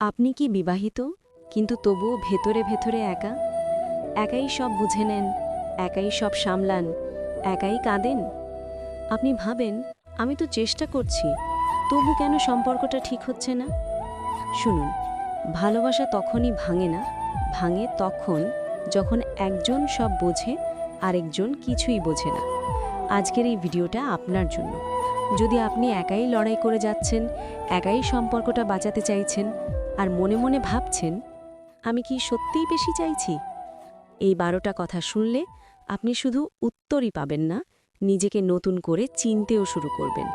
আপনি কি বিবাহিত কিন্তু তবুও ভেতরে ভেতরে একা? একাই সব বুঝে নেন, একাই সব সামলান, একাই কাঁদেন? আপনি ভাবেন, আমি তো চেষ্টা করছি, তবু কেন সম্পর্কটা ঠিক হচ্ছে না? শুনুন, ভালোবাসা তখনই ভাঙে না, ভাঙে তখন যখন একজন সব বোঝে আরেকজন কিছুই বোঝে না। আজকের এই ভিডিওটা আপনার জন্য। যদি আপনি একাই লড়াই করে যাচ্ছেন, একাই সম্পর্কটা বাঁচাতে চাইছেন, আর মনে মনে ভাবছেন, আমি কি সত্যিই বেশি চাইছি? এই 12টা কথা শুনলে আপনি শুধু উত্তরই পাবেন না, নিজেকে নতুন করে চিনতেও শুরু করবেন।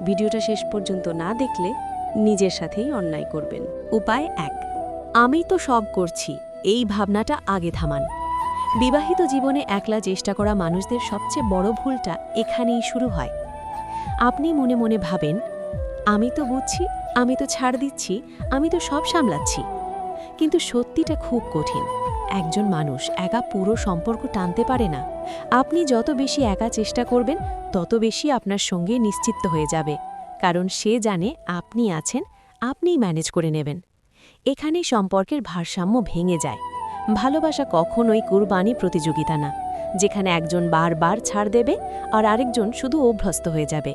ভিডিওটা শেষ পর্যন্ত না দেখলে নিজের সাথেই অন্যায় করবেন। উপায় 1, আমি তো সব করছি, এই ভাবনাটা আগে থামান। বিবাহিত জীবনে একলা চেষ্টা করা মানুষদের সবচেয়ে বড় ভুলটা এখানেই শুরু হয়। আপনি মনে মনে ভাবেন, আমি তো বুঝছি, আমি তো ছাড় দিচ্ছি, আমি তো সব সামলাচ্ছি। কিন্তু সত্যিটা খুব কঠিন। একজন মানুষ একা পুরো সম্পর্ক টানতে পারে না। আপনি যত বেশি একা চেষ্টা করবেন, তত বেশি আপনার সঙ্গে নিশ্চিত হয়ে যাবে, কারণ সে জানে আপনি আছেন, আপনিই ম্যানেজ করে নেবেন। এখানে সম্পর্কের ভারসাম্য ভেঙে যায়। ভালোবাসা কখনোই কুরবানি প্রতিযোগিতা না, যেখানে একজন বারবার ছাড় দেবে আর আরেকজন শুধু অভ্যস্ত হয়ে যাবে।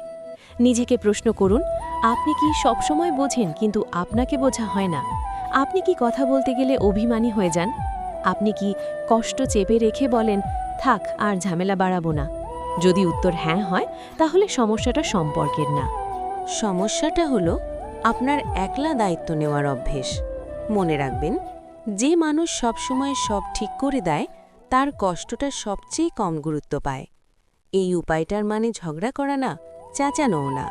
নিজেকে প্রশ্ন করুন, আপনি কি সবসময় বোঝেন কিন্তু আপনাকে বোঝা হয় না? আপনি কি কথা বলতে গেলে অভিমানী হয়ে যান? আপনি কি কষ্ট চেপে রেখে বলেন, থাক আর ঝামেলা বাড়াবো না? যদি উত্তর হ্যাঁ হয়, তাহলে সমস্যাটা সম্পর্কের না, সমস্যাটা হলো আপনার একলা দায়িত্ব নেওয়ার অভ্যেস। মনে রাখবেন, যে মানুষ সবসময় সব ঠিক করে দেয়, তার কষ্টটা সবচেয়ে কম গুরুত্ব পায়। এই উপায়টার মানে ঝগড়া করা না, চেঁচানোও না।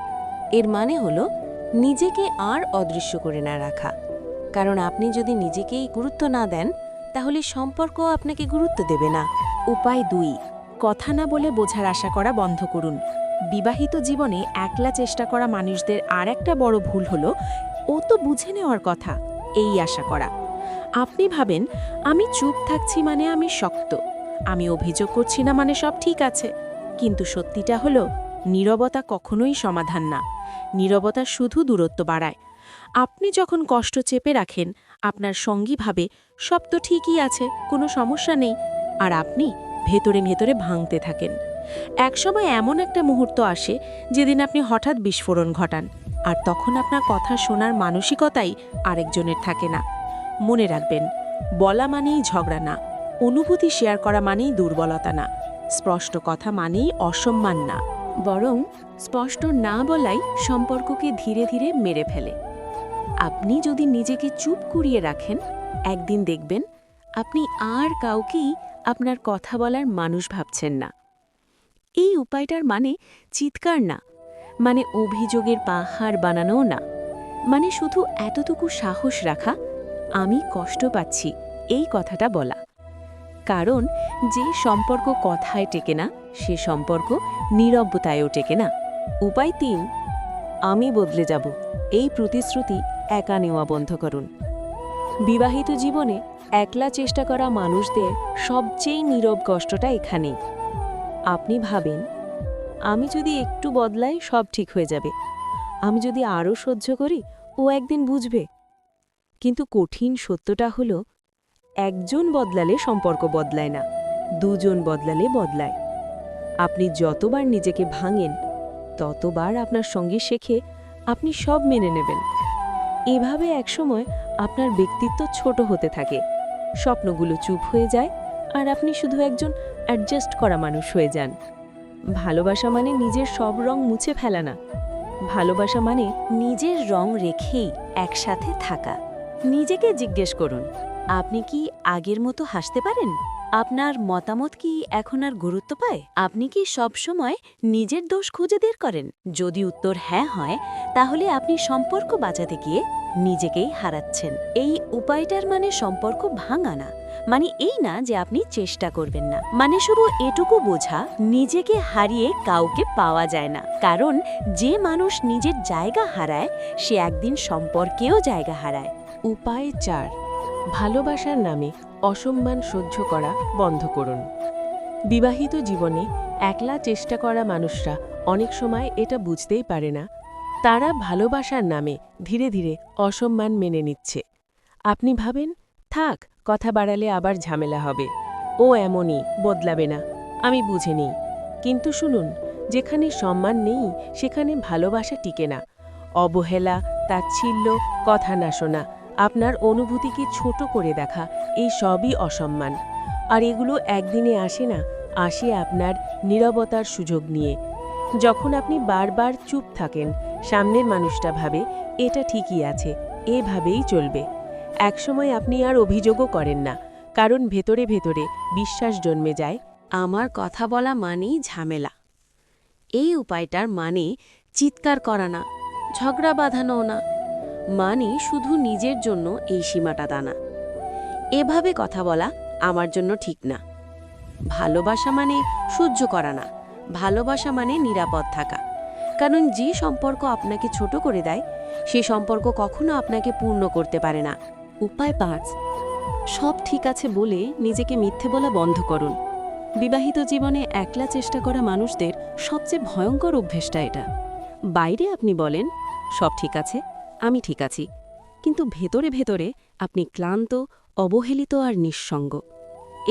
এর মানে হলো নিজেকে আর অদৃশ্য করে না রাখা। কারণ আপনি যদি নিজেকেই গুরুত্ব না দেন, তাহলে সম্পর্ক আপনাকে গুরুত্ব দেবে না। উপায় 2, কথা না বলে বোঝার আশা করা বন্ধ করুন। বিবাহিত জীবনে একলা চেষ্টা করা মানুষদের আর একটা বড় ভুল হলো, ও তো বুঝে নেওয়ার কথা, এই আশা করা। আপনি ভাবেন, আমি চুপ থাকছি মানে আমি শক্ত, আমি অভিযোগ করছি না মানে সব ঠিক আছে। কিন্তু সত্যিটা হলো, নীরবতা কখনোই সমাধান না। নীরবতা শুধু দূরত্ব বাড়ায়। আপনি যখন কষ্ট চেপে রাখেন, আপনার সঙ্গী ভাবে সব তো ঠিকই আছে, কোনো সমস্যা নেই, আর আপনি ভেতরে ভেতরে ভাঙতে থাকেন। একসময় এমন একটা মুহূর্ত আসে, যেদিন আপনি হঠাৎ বিস্ফোরণ ঘটান, আর তখন আপনার কথা শোনার মানসিকতাই আরেকজনের থাকে না। মনে রাখবেন, বলা মানেই ঝগড়া না, অনুভূতি শেয়ার করা মানেই দুর্বলতা না, স্পষ্ট কথা মানেই অসম্মান না, বরং স্পষ্ট না বলাই সম্পর্ককে ধীরে ধীরে মেরে ফেলে। আপনি যদি নিজেকে চুপ করিয়ে রাখেন, একদিন দেখবেন আপনি আর কাউকেই আপনার কথা বলার মানুষ ভাবছেন না। এই উপায়টার মানে চিৎকার না, মানে অভিযোগের পাহাড় বানানোও না, মানে শুধু এতটুকু সাহস রাখা, আমি কষ্ট পাচ্ছি, এই কথাটা বলা। কারণ যে সম্পর্ক কথায় টেকে না, সে সম্পর্ক নীরবতায়ও টেকে না। উপায় 3, আমি বদলে যাব, এই প্রতিশ্রুতি একা নেওয়া বন্ধ করুন। বিবাহিত জীবনে একলা চেষ্টা করা মানুষদের সবচেয়ে নীরব কষ্টটা এখানেই। আপনি ভাবেন, আমি যদি একটু বদলাই সব ঠিক হয়ে যাবে, আমি যদি আরও সহ্য করি, ও একদিন বুঝবে। কিন্তু কঠিন সত্যটা হলো, একজন বদলালে সম্পর্ক বদলায় না, দুজন বদলালে বদলায়। আপনি যতবার নিজেকে ভাঙেন, ততবার আপনার সঙ্গে শেখে আপনি সব মেনে নেবেন। এভাবে একসময় আপনার ব্যক্তিত্ব ছোট হতে থাকে, স্বপ্নগুলো চুপ হয়ে যায়, আর আপনি শুধু একজন অ্যাডজাস্ট করা মানুষ হয়ে যান। ভালোবাসা মানে নিজের সব রং মুছে ফেলা না, ভালোবাসা মানে নিজের রং রেখেই একসাথে থাকা। নিজেকে জিজ্ঞেস করুন, আপনি কি আগের মতো হাসতে পারেন? আপনার মতামত কি এখন আর গুরুত্ব পায়? আপনি কি সবসময় নিজের দোষ খুঁজে বের করেন? যদি উত্তর হ্যাঁ হয়, তাহলে আপনি সম্পর্ক বাঁচাতে গিয়ে নিজেকেই হারাচ্ছেন। এই উপায়টার মানে সম্পর্ক ভাঙা না, মানে এই না যে আপনি চেষ্টা করবেন না, মানে শুধু এটুকু বোঝা, নিজেকে হারিয়ে কাউকে পাওয়া যায় না। কারণ যে মানুষ নিজের জায়গা হারায়, সে একদিন সম্পর্কেও জায়গা হারায়। উপায় 4, ভালোবাসার নামে অসম্মান সহ্য করা বন্ধ করুন। বিবাহিত জীবনে একলা চেষ্টা করা মানুষরা অনেক সময় এটা বুঝতেই পারে না তারা ভালোবাসার নামে ধীরে ধীরে অসম্মান মেনে নিচ্ছে। আপনি ভাবেন, থাক, কথা বাড়ালে আবার ঝামেলা হবে, ও এমনই, বদলাবে না, আমি বুঝে নিই। কিন্তু শুনুন, যেখানে সম্মান নেই সেখানে ভালোবাসা টিকে না। অবহেলা, তাচ্ছিল্য, কথা না শোনা, আপনার অনুভূতিকে ছোট করে দেখা, এই সবই অসম্মান। আর এগুলো একদিনে আসে না, আসে আপনার নীরবতার সুযোগ নিয়ে। যখন আপনি বারবার চুপ থাকেন, সামনের মানুষটা ভাবে এটা ঠিকই আছে, এভাবেই চলবে। একসময় আপনি আর অভিযোগও করেন না, কারণ ভেতরে ভেতরে বিশ্বাস জন্মে যায়, আমার কথা বলা মানেই ঝামেলা। এই উপায়টার মানে চিৎকার করা না, ঝগড়া বাঁধানো না, মানে শুধু নিজের জন্য এই সীমাটা টানা। এভাবে কথা বলা আমার জন্য ঠিক না। ভালোবাসা মানে সহ্য করা না, ভালোবাসা মানে নিরাপদ থাকা। কারণ যে সম্পর্ক আপনাকে ছোট করে দেয়, সে সম্পর্ক কখনো আপনাকে পূর্ণ করতে পারে না। উপায় 5, সব ঠিক আছে বলে নিজেকে মিথ্যে বলা বন্ধ করুন। বিবাহিত জীবনে একলা চেষ্টা করা মানুষদের সবচেয়ে ভয়ঙ্কর অভ্যেসটা এটা। বাইরে আপনি বলেন, সব ঠিক আছে, আমি ঠিক আছি, কিন্তু ভেতরে ভেতরে আপনি ক্লান্ত, অবহেলিত আর নিঃসঙ্গ।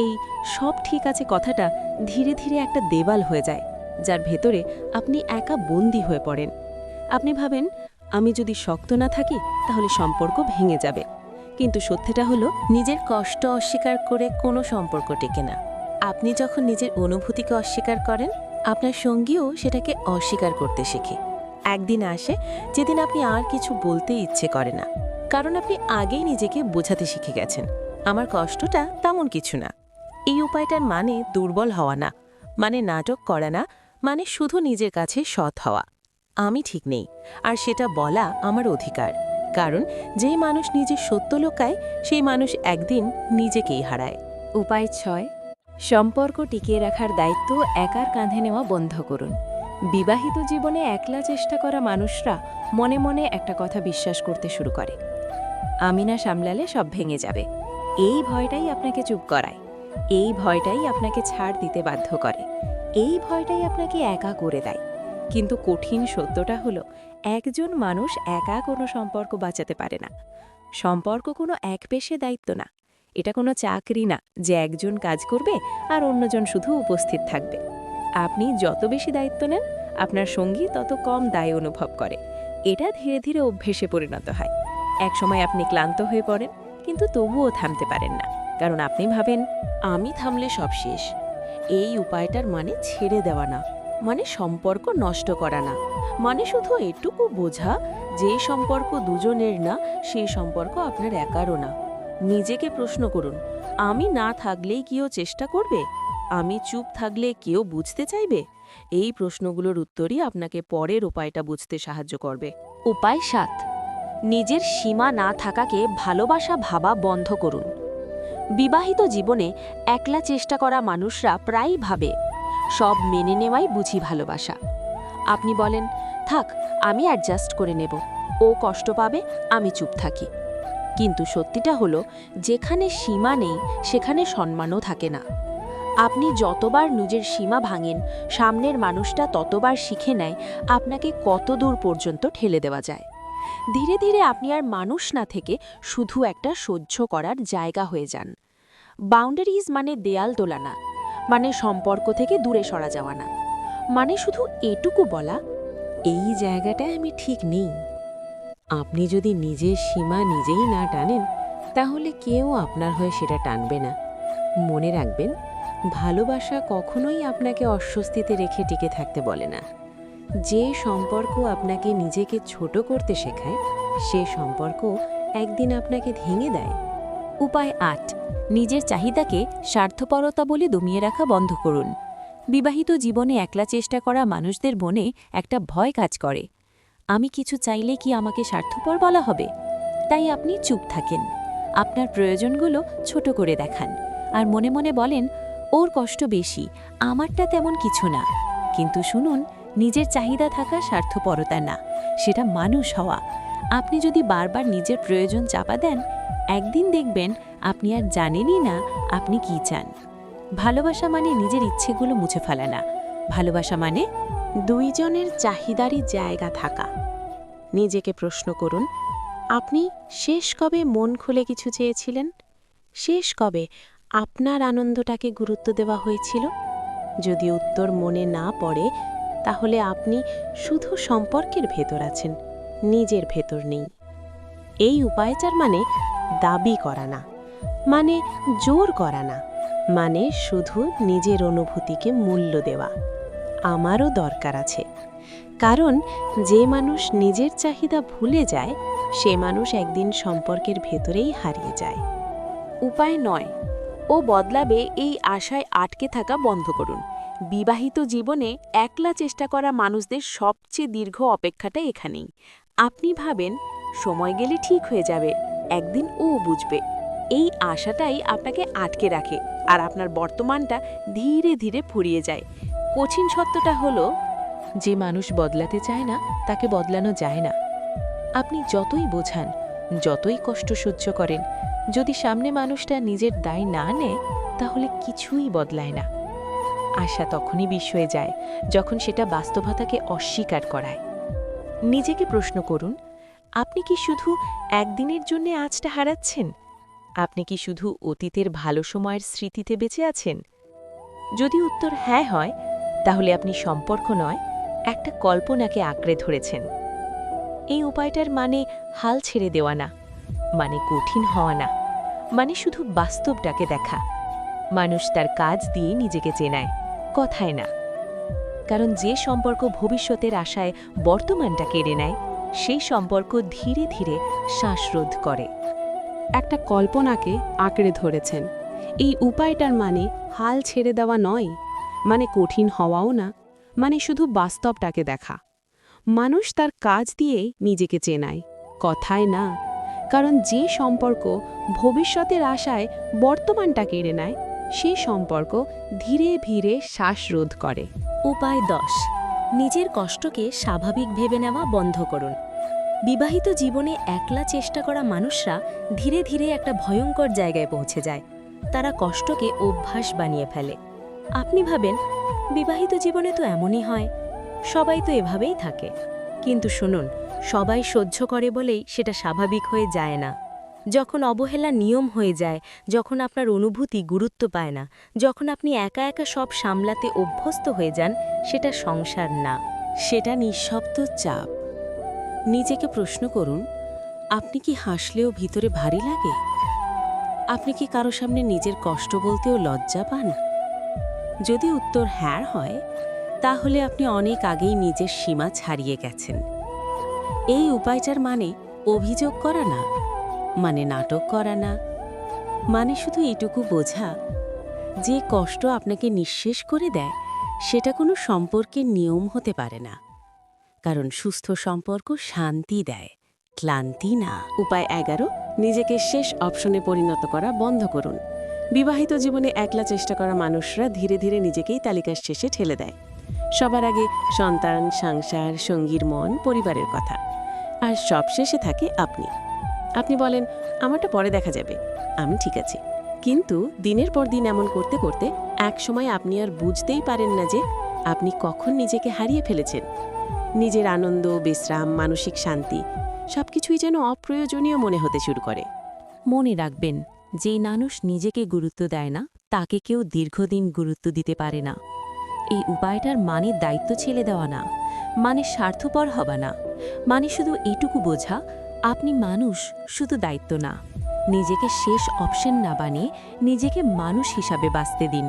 এই সব ঠিক আছে কথাটা ধীরে ধীরে একটা দেওয়াল হয়ে যায়, যার ভেতরে আপনি একা বন্দী হয়ে পড়েন। আপনি ভাবেন, আমি যদি শক্ত না থাকি তাহলে সম্পর্ক ভেঙে যাবে। কিন্তু সত্যিটা হলো, নিজের কষ্ট অস্বীকার করে কোনো সম্পর্ক টেকে না। আপনি যখন নিজের অনুভূতিকে অস্বীকার করেন, আপনার সঙ্গীও সেটাকে অস্বীকার করতে শেখে। একদিন আসে যেদিন আপনি আর কিছু বলতে ইচ্ছে করে না, কারণ আপনি আগেই নিজেকে বোঝাতে শিখে গেছেন, আমার কষ্টটা তেমন কিছু না। এই উপায়টার মানে দুর্বল হওয়া না, মানে নাটক করা না, মানে শুধু নিজের কাছে সৎ হওয়া। আমি ঠিক নেই, আর সেটা বলা আমার অধিকার। কারণ যেই মানুষ নিজের সত্য লোকায়, সেই মানুষ একদিন নিজেকেই হারায়। উপায় 6, সম্পর্ক টিকিয়ে রাখার দায়িত্ব একার কাঁধে নেওয়া বন্ধ করুন। বিবাহিত জীবনে একলা চেষ্টা করা মানুষরা মনে মনে একটা কথা বিশ্বাস করতে শুরু করে, আমি না সামলালে সব ভেঙে যাবে। এই ভয়টাই আপনাকে চুপ করায়, এই ভয়টাই আপনাকে ছাড় দিতে বাধ্য করে, এই ভয়টাই আপনাকে একা করে দেয়। কিন্তু কঠিন সত্যটা হলো, একজন মানুষ একা কোনো সম্পর্ক বাঁচাতে পারে না। সম্পর্ক কোনো একপেশে দায়িত্ব না, এটা কোনো চাকরি না যে একজন কাজ করবে আর অন্যজন শুধু উপস্থিত থাকবে। আপনি যত বেশি দায়িত্ব নেন, আপনার সঙ্গী তত কম দায় অনুভব করে। এটা ধীরে ধীরে অভ্যেসে পরিণত হয়। একসময় আপনি ক্লান্ত হয়ে পড়েন, কিন্তু তবুও থামতে পারেন না, কারণ আপনি ভাবেন, আমি থামলে সব শেষ। এই উপায়টার মানে ছেড়ে দেওয়া না, মানে সম্পর্ক নষ্ট করা না, মানে শুধু এটুকু বোঝা যে সম্পর্ক দুজনের না, সেই সম্পর্ক আপনার একারও না। নিজেকে প্রশ্ন করুন, আমি না থাকলেই কেউ চেষ্টা করবে? আমি চুপ থাকলে কেউ বুঝতে চাইবে? এই প্রশ্নগুলোর উত্তরই আপনাকে পরের উপায়টা বুঝতে সাহায্য করবে। উপায় 7, নিজের সীমা না থাকাকে ভালোবাসা ভাবা বন্ধ করুন। বিবাহিত জীবনে একলা চেষ্টা করা মানুষরা প্রায়ই ভাবে, সব মেনে নেওয়াই বুঝি ভালোবাসা। আপনি বলেন, থাক, আমি অ্যাডজাস্ট করে নেব, ও কষ্ট পাবে, আমি চুপ থাকি। কিন্তু সত্যিটা হলো, যেখানে সীমা নেই সেখানে সম্মানও থাকে না। আপনি যতবার নিজের সীমা ভাঙেন, সামনের মানুষটা ততবার শিখে নেয় আপনাকে কত দূর পর্যন্ত ঠেলে দেওয়া যায়। ধীরে ধীরে আপনি আর মানুষ না থেকে শুধু একটা সহ্য করার জায়গা হয়ে যান। বাউন্ডারিজ মানে দেয়াল তোলা না, মানে সম্পর্ক থেকে দূরে সরা যাওয়া না, মানে শুধু এটুকু বলা, এই জায়গাটায় আমি ঠিক নেই। আপনি যদি নিজের সীমা নিজেই না টানেন, তাহলে কেউ আপনার হয়ে সেটা টানবে না। মনে রাখবেন, ভালোবাসা কখনোই আপনাকে অস্বস্তিতে রেখে টিকে থাকতে বলে না। যে সম্পর্ক আপনাকে নিজেকে ছোট করতে শেখায়, সে সম্পর্ক একদিন আপনাকে ভেঙে দেয়। উপায় 8, নিজের চাহিদাকে স্বার্থপরতা বলে দমিয়ে রাখা বন্ধ করুন। বিবাহিত জীবনে একলা চেষ্টা করা মানুষদের মনে একটা ভয় কাজ করে, আমি কিছু চাইলে কি আমাকে স্বার্থপর বলা হবে? তাই আপনি চুপ থাকেন, আপনার প্রয়োজনগুলো ছোট করে দেখান, আর মনে মনে বলেন, ওর কষ্ট বেশি, আমারটা তেমন কিছু না। কিন্তু শুনুন, নিজের চাহিদা থাকা স্বার্থপরতা না, সেটা মানুষ হওয়া। আপনি যদি বারবার নিজের প্রয়োজন চাপা দেন, একদিন দেখবেন আপনি আর জানেনই না আপনি কি চান। ভালোবাসা মানে নিজের ইচ্ছেগুলো মুছে ফেলা না, ভালোবাসা মানে দুইজনের চাহিদারই জায়গা থাকা। নিজেকে প্রশ্ন করুন, আপনি শেষ কবে মন খুলে কিছু চেয়েছিলেন? শেষ কবে আপনার আনন্দটাকে গুরুত্ব দেওয়া হয়েছিল? যদি উত্তর মনে না পড়ে, তাহলে আপনি শুধু সম্পর্কের ভেতর আছেন, নিজের ভেতর নেই। এই উপায়চার মানে দাবি করা না, মানে জোর করা না, মানে শুধু নিজের অনুভূতিকে মূল্য দেওয়া। আমারও দরকার আছে। কারণ যে মানুষ নিজের চাহিদা ভুলে যায়, সে মানুষ একদিন সম্পর্কের ভেতরেই হারিয়ে যায়। উপায় নয়, ও বদলাবে এই আশায় আটকে থাকা বন্ধ করুন। বিবাহিত জীবনে একলা চেষ্টা করা মানুষদের সবচেয়ে দীর্ঘ অপেক্ষাটা এখানেই। আপনি ভাবেন সময় গেলে ঠিক হয়ে যাবে, একদিন ও বুঝবে। এই আশাটাই আপনাকে আটকে রাখে আর আপনার বর্তমানটা ধীরে ধীরে ফুরিয়ে যায়। কঠিন সত্যটা হলো, যে মানুষ বদলাতে চায় না, তাকে বদলানো যায় না। আপনি যতই বোঝান, যতই কষ্ট সহ্য করেন, যদি সামনে মানুষটা নিজের দায় না নেয়, তাহলে কিছুই বদলায় না। আশা তখনই বিষ হয়ে যায় যখন সেটা বাস্তবতাকে অস্বীকার করায়। নিজেকে প্রশ্ন করুন, আপনি কি শুধু একদিনের জন্য আজটা হারাচ্ছেন? আপনি কি শুধু অতীতের ভালো সময়ের স্মৃতিতে বেঁচে আছেন? যদি উত্তর হ্যাঁ হয়, তাহলে আপনি সম্পর্ক নয়, একটা কল্পনাকে আঁকড়ে ধরেছেন। এই উপায়টার মানে হাল ছেড়ে দেওয়া না, মানে কঠিন হওয়া না, মানে শুধু বাস্তবটাকে দেখা। মানুষ তার কাজ দিয়ে নিজেকে চেনায়, কথায় না। কারণ যে সম্পর্ক ভবিষ্যতের আশায় বর্তমানটা কেড়ে নেয়, সেই সম্পর্ক ধীরে ধীরে শ্বাসরোধ করে। একটা কল্পনাকে আঁকড়ে ধরেছেন। এই উপায়টার মানে হাল ছেড়ে দেওয়া নয়, মানে কঠিন হওয়াও না, মানে শুধু বাস্তবটাকে দেখা। মানুষ তার কাজ দিয়ে নিজেকে চেনায়, কথায় না। কারণ যে সম্পর্ক ভবিষ্যতের আশায় বর্তমানটা কেড়ে নেয়, সেই সম্পর্ক ধীরে ধীরে শ্বাসরোধ করে। উপায় 10, নিজের কষ্টকে স্বাভাবিক ভেবে নেওয়া বন্ধ করুন। বিবাহিত জীবনে একলা চেষ্টা করা মানুষরা ধীরে ধীরে একটা ভয়ঙ্কর জায়গায় পৌঁছে যায়। তারা কষ্টকে অভ্যাস বানিয়ে ফেলে। আপনি ভাবেন, বিবাহিত জীবনে তো এমনই হয়, সবাই তো এভাবেই থাকে। কিন্তু শুনুন, সবাই সহ্য করে বলেই সেটা স্বাভাবিক হয়ে যায় না। যখন অবহেলা নিয়ম হয়ে যায়, যখন আপনার অনুভূতি গুরুত্ব পায় না, যখন আপনি একা একা সব সামলাতে অভ্যস্ত হয়ে যান, সেটা সংসার না, সেটা নিঃশব্দ চাপ। নিজেকে প্রশ্ন করুন, আপনি কি হাসলেও ভিতরে ভারী লাগে? আপনি কি কারো সামনে নিজের কষ্ট বলতেও লজ্জা পান? যদি উত্তর হ্যাঁ হয়, তাহলে আপনি অনেক আগেই নিজের সীমা ছাড়িয়ে গেছেন। এই উপায়টার মানে অভিযোগ করা না, মানে নাটক করা না, মানে শুধু এটুকু বোঝা, যে কষ্ট আপনাকে নিঃশেষ করে দেয়, সেটা কোনো সম্পর্কের নিয়ম হতে পারে না। কারণ সুস্থ সম্পর্ক শান্তি দেয়, ক্লান্তি না। উপায় 11, নিজেকে শেষ অপশনে পরিণত করা বন্ধ করুন। বিবাহিত জীবনে একলা চেষ্টা করা মানুষরা ধীরে ধীরে নিজেকেই তালিকার শেষে ঠেলে দেয়। সবার আগে সন্তান, সংসার, সঙ্গীর মন, পরিবারের কথা, আর সব শেষে থাকে আপনি। আপনি বলেন, আমারটা পরে দেখা যাবে, আমি ঠিক আছি। কিন্তু দিনের পর দিন এমন করতে করতে এক সময় আপনি আর বুঝতেই পারেন না যে আপনি কখন নিজেকে হারিয়ে ফেলেছেন। নিজের আনন্দ, বিশ্রাম, মানসিক শান্তি সবকিছুই যেন অপ্রয়োজনীয় মনে হতে শুরু করে। মনে রাখবেন, যেই মানুষ নিজেকে গুরুত্ব দেয় না, তাকে কেউ দীর্ঘদিন গুরুত্ব দিতে পারে না। এই উপায়টার মানে দায়িত্ব ছেড়ে দেওয়া না, মানে স্বার্থপর হবা না, মানে শুধু এটুকু বোঝা, আপনি মানুষ, শুধু দায়িত্ব না। নিজেকে শেষ অপশন না বানিয়ে নিজেকে মানুষ হিসাবে বাঁচতে দিন।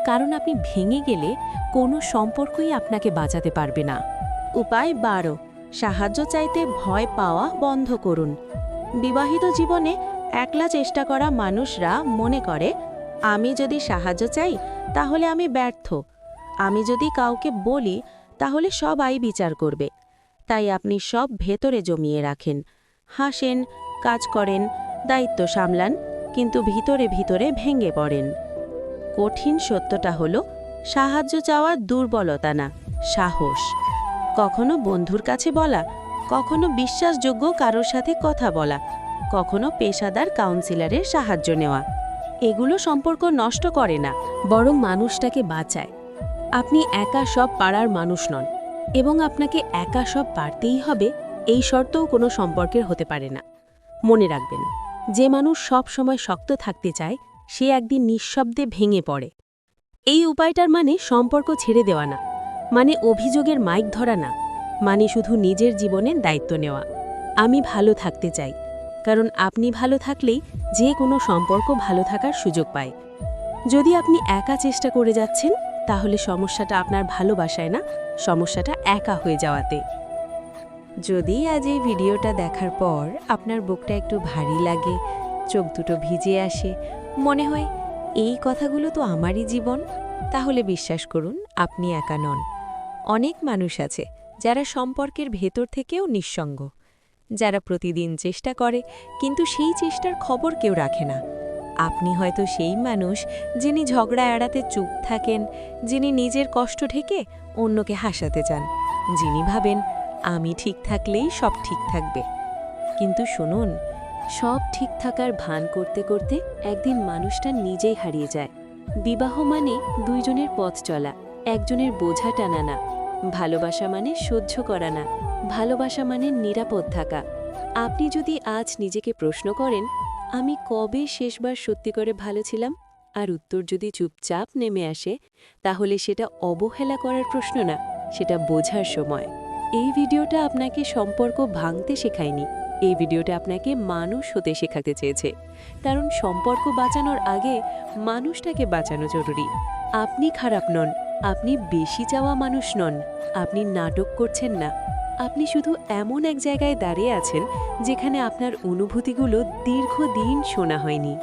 কারণ আপনি ভেঙে গেলে কোনো সম্পর্কই আপনাকে বাঁচাতে পারবে না। উপায় 12, সাহায্য চাইতে ভয় পাওয়া বন্ধ করুন। বিবাহিত জীবনে একলা চেষ্টা করা মানুষরা মনে করে, আমি যদি সাহায্য চাই তাহলে আমি ব্যর্থ, আমি যদি কাউকে বলি তাহলে সবাই বিচার করবে। তাই আপনি সব ভেতরে জমিয়ে রাখেন, হাসেন, কাজ করেন, দায়িত্ব সামলান, কিন্তু ভিতরে ভিতরে ভেঙে পড়েন। কঠিন সত্যটা হলো, সাহায্য চাওয়া দুর্বলতা না, সাহস। কখনো বন্ধুর কাছে বলা, কখনো বিশ্বাসযোগ্য কারোর সাথে কথা বলা, কখনো পেশাদার কাউন্সিলরের সাহায্য নেওয়া। এগুলো সম্পর্ক নষ্ট করে না, বরং মানুষটাকে বাঁচায়। আপনি একা সব পারার মানুষ নন, এবং আপনাকে একা সব পারতেই হবে এই শর্তও কোনো সম্পর্কের হতে পারে না। মনে রাখবেন, যে মানুষ সব সময় শক্ত থাকতে চায় সে একদিন নিঃশব্দে ভেঙে পড়ে। এই উপায়টার মানে সম্পর্ক ছেড়ে দেওয়া না, মানে অভিযোগের মাইক ধরা না, মানে শুধু নিজের জীবনের দায়িত্ব নেওয়া। আমি ভালো থাকতে চাই, কারণ আপনি ভালো থাকলেই যে কোনো সম্পর্ক ভালো থাকার সুযোগ পায়। যদি আপনি একা চেষ্টা করে যাচ্ছেন, তাহলে সমস্যাটা আপনার ভালোবাসায় না, সমস্যাটা একা হয়ে যাওয়াতে। যদি আজ এই ভিডিওটা দেখার পর আপনার বুকটা একটু ভারী লাগে, চোখ দুটো ভিজে আসে, মনে হয় এই কথাগুলো তো আমারই জীবন, তাহলে বিশ্বাস করুন আপনি একা নন। অনেক মানুষ আছে যারা সম্পর্কের ভেতর থেকেও নিঃসঙ্গ, যারা প্রতিদিন চেষ্টা করে কিন্তু সেই চেষ্টার খবর কেউ রাখে না। আপনি হয়তো সেই মানুষ যিনি ঝগড়া এড়াতে চুপ থাকেন, যিনি নিজের কষ্ট ঢেকে অন্যকে হাসাতে চান, যিনি ভাবেন আমি ঠিক থাকলেই সব ঠিক থাকবে। কিন্তু শুনুন, সব ঠিক থাকার ভান করতে করতে একদিন মানুষটা নিজেই হারিয়ে যায়। বিবাহ মানে দুইজনের পথ চলা, একজনের বোঝা টানা না। ভালোবাসা মানে সহ্য করা না, ভালোবাসা মানে নিরাপদ থাকা। আপনি যদি আজ নিজেকে প্রশ্ন করেন, আমি কবে শেষবার সত্যি করে ভালো ছিলাম, আর উত্তর যদি চুপচাপ নেমে আসে, তাহলে সেটা অবহেলা করার প্রশ্ন না, সেটা বোঝার সময়। এই ভিডিওটা আপনাকে সম্পর্ক ভাঙতে শেখায়নি, এই ভিডিওটা আপনাকে মানুষ হতে শেখাতে চেয়েছে। কারণ সম্পর্ক বাঁচানোর আগে মানুষটাকে বাঁচানো জরুরি। আপনি খারাপ নন, আপনি বেশি চাওয়া মানুষ নন, আপনি নাটক করছেন না। আপনি শুধু এমন এক জায়গায় দাঁড়িয়ে আছেন যেখানে আপনার অনুভূতিগুলো দীর্ঘদিন শোনা হয়নি।